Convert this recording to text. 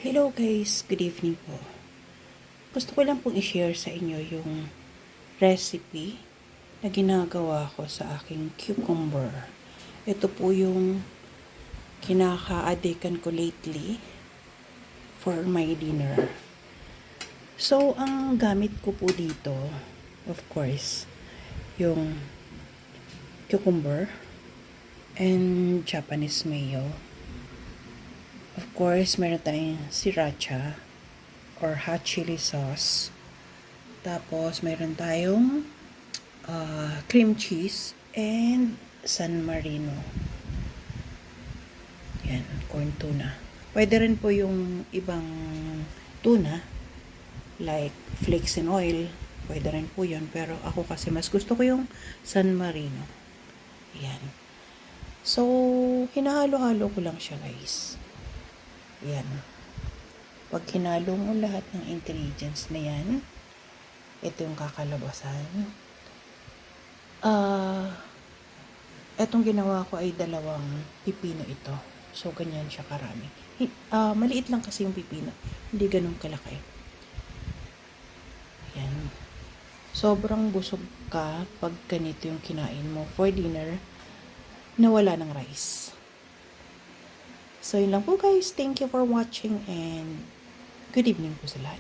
Hello guys, good evening po. Gusto ko lang pong i-share sa inyo yung recipe na ginagawa ko sa aking cucumber. Ito po yung kinaka-adikan ko lately for my dinner. So, ang gamit ko po dito, of course, yung cucumber and Japanese mayo. Of course, meron tayong sriracha or hot chili sauce. Tapos, meron tayong cream cheese and San Marino. Yan, corn tuna. Pwede rin po yung ibang tuna, like flakes and oil. Pwede rin po yun. Pero ako kasi mas gusto ko yung San Marino. Yan. So, hinahalo-halo ko lang siya guys. Yan. Pag hinalo mo lahat ng ingredients na yan, ito yung kakalabasan. Etong ginawa ko ay 2 pipino ito. So, ganyan siya karami. Maliit lang kasi yung pipino. Hindi ganun kalaki. Yan. Sobrang busog ka pag ganito yung kinain mo for dinner na wala ng rice. So, yun lang po guys. Thank you for watching and good evening po sa lahat.